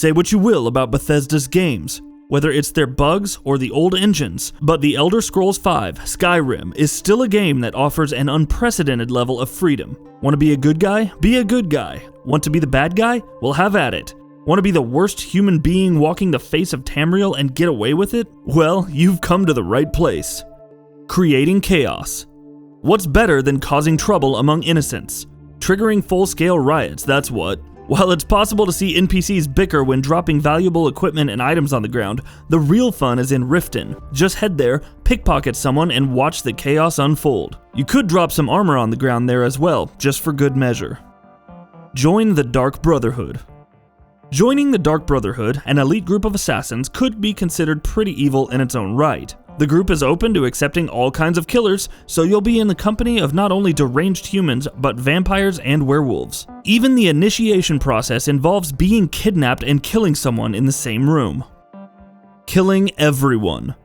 Say what you will about Bethesda's games, whether it's their bugs or the old engines, but The Elder Scrolls V Skyrim is still a game that offers an unprecedented level of freedom. Want to be a good guy? Be a good guy. Want to be the bad guy? Well, have at it. Want to be the worst human being walking the face of Tamriel and get away with it? Well, you've come to the right place. Creating chaos. What's better than causing trouble among innocents? Triggering full-scale riots, that's what. While it's possible to see NPCs bicker when dropping valuable equipment and items on the ground, the real fun is in Riften. Just head there, pickpocket someone, and watch the chaos unfold. You could drop some armor on the ground there as well, just for good measure. Join the Dark Brotherhood. Joining the Dark Brotherhood, an elite group of assassins, could be considered pretty evil in its own right. The group is open to accepting all kinds of killers, so you'll be in the company of not only deranged humans, but vampires and werewolves. Even the initiation process involves being kidnapped and killing someone in the same room. Killing everyone.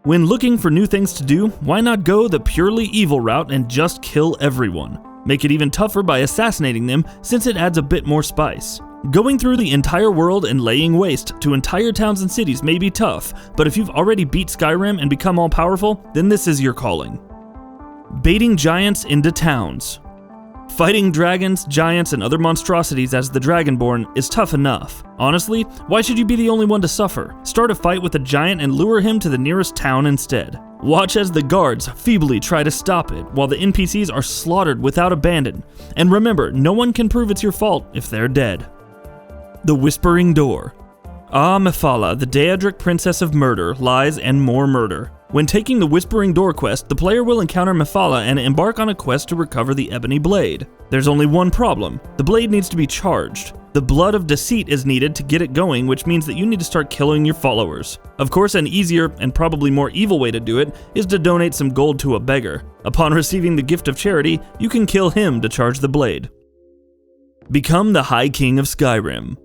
When looking for new things to do, why not go the purely evil route and just kill everyone? Make it even tougher by assassinating them, since it adds a bit more spice. Going through the entire world and laying waste to entire towns and cities may be tough, but if you've already beat Skyrim and become all-powerful, then this is your calling. Baiting giants into towns. Fighting dragons, giants, and other monstrosities as the Dragonborn is tough enough. Honestly, why should you be the only one to suffer? Start a fight with a giant and lure him to the nearest town instead. Watch as the guards feebly try to stop it, while the NPCs are slaughtered without abandon. And remember, no one can prove it's your fault if they're dead. The Whispering Door. Mephala, the Daedric Princess of Murder, Lies, and More Murder. When taking the Whispering Door quest, the player will encounter Mephala and embark on a quest to recover the Ebony Blade. There's only one problem. The blade needs to be charged. The Blood of Deceit is needed to get it going, which means that you need to start killing your followers. Of course, an easier and probably more evil way to do it is to donate some gold to a beggar. Upon receiving the gift of charity, you can kill him to charge the blade. Become the High King of Skyrim.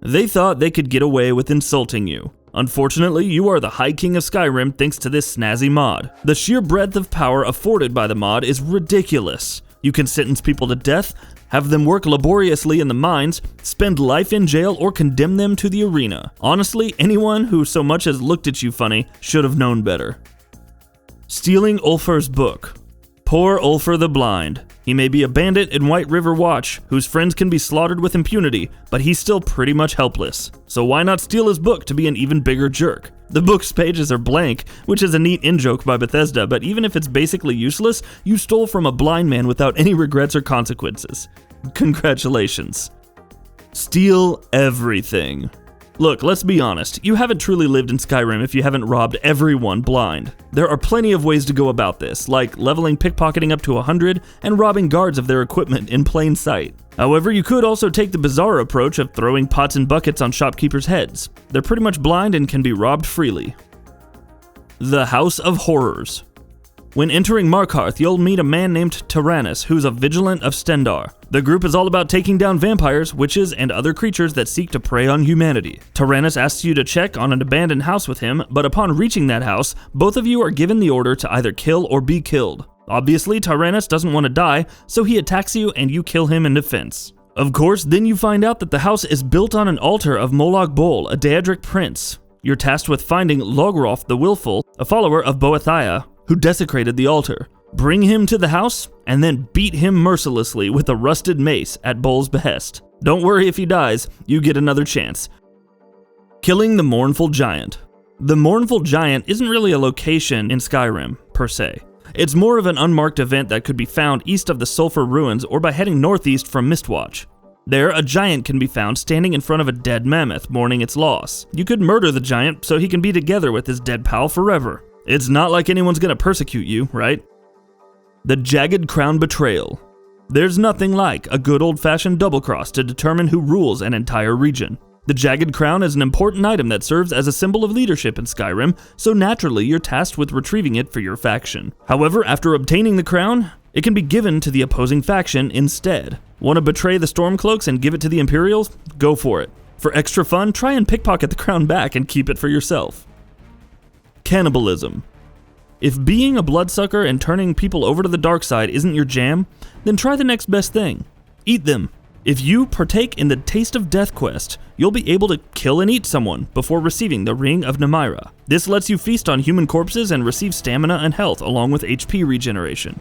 They thought they could get away with insulting you. Unfortunately, you are the High King of Skyrim thanks to this snazzy mod. The sheer breadth of power afforded by the mod is ridiculous. You can sentence people to death, have them work laboriously in the mines, spend life in jail, or condemn them to the arena. Honestly, anyone who so much as looked at you funny should have known better. Stealing ULFR'S book. Poor Ulfr the Blind. He may be a bandit in White River Watch, whose friends can be slaughtered with impunity, but he's still pretty much helpless. So why not steal his book to be an even bigger jerk? The book's pages are blank, which is a neat in-joke by Bethesda, but even if it's basically useless, you stole from a blind man without any regrets or consequences. Congratulations. Steal everything. Look, let's be honest, you haven't truly lived in Skyrim if you haven't robbed everyone blind. There are plenty of ways to go about this, like leveling pickpocketing up to 100 and robbing guards of their equipment in plain sight. However, you could also take the bizarre approach of throwing pots and buckets on shopkeepers' heads. They're pretty much blind and can be robbed freely. The House of Horrors. When entering Markarth, you'll meet a man named Tyrannus, who's a vigilant of Stendarr. The group is all about taking down vampires, witches, and other creatures that seek to prey on humanity. Tyrannus asks you to check on an abandoned house with him, but upon reaching that house, both of you are given the order to either kill or be killed. Obviously, Tyrannus doesn't want to die, so he attacks you and you kill him in defense. Of course, then you find out that the house is built on an altar of Molag Bol, a Daedric prince. You're tasked with finding Logroth the Willful, a follower of Boethia, who desecrated the altar. Bring him to the house, and then beat him mercilessly with a rusted mace at Bol's behest. Don't worry if he dies, you get another chance. Killing the Mournful Giant. The Mournful Giant isn't really a location in Skyrim, per se. It's more of an unmarked event that could be found east of the Sulphur Ruins or by heading northeast from Mistwatch. There, a giant can be found standing in front of a dead mammoth, mourning its loss. You could murder the giant so he can be together with his dead pal forever. It's not like anyone's gonna persecute you, right? The Jagged Crown Betrayal. There's nothing like a good old-fashioned double-cross to determine who rules an entire region. The Jagged Crown is an important item that serves as a symbol of leadership in Skyrim, so naturally you're tasked with retrieving it for your faction. However, after obtaining the crown, it can be given to the opposing faction instead. Want to betray the Stormcloaks and give it to the Imperials? Go for it. For extra fun, try and pickpocket the crown back and keep it for yourself. Cannibalism. If being a bloodsucker and turning people over to the dark side isn't your jam, then try the next best thing. Eat them. If you partake in the Taste of Death quest, you'll be able to kill and eat someone before receiving the Ring of Nemira. This lets you feast on human corpses and receive stamina and health along with HP regeneration.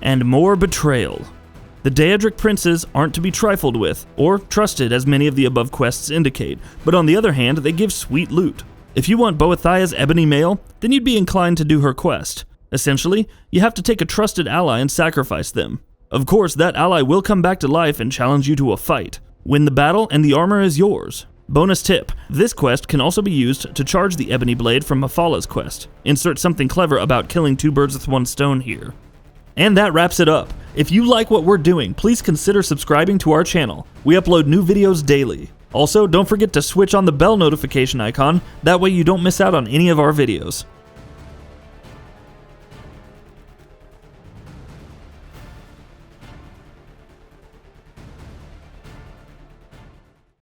And more betrayal. The Daedric princes aren't to be trifled with, or trusted as many of the above quests indicate, but on the other hand, they give sweet loot. If you want Boethiah's ebony mail, then you'd be inclined to do her quest. Essentially, you have to take a trusted ally and sacrifice them. Of course, that ally will come back to life and challenge you to a fight. Win the battle and the armor is yours. Bonus tip, this quest can also be used to charge the ebony blade from Mephalah's quest. Insert something clever about killing two birds with one stone here. And that wraps it up. If you like what we're doing, please consider subscribing to our channel. We upload new videos daily. Also, don't forget to switch on the bell notification icon, that way you don't miss out on any of our videos.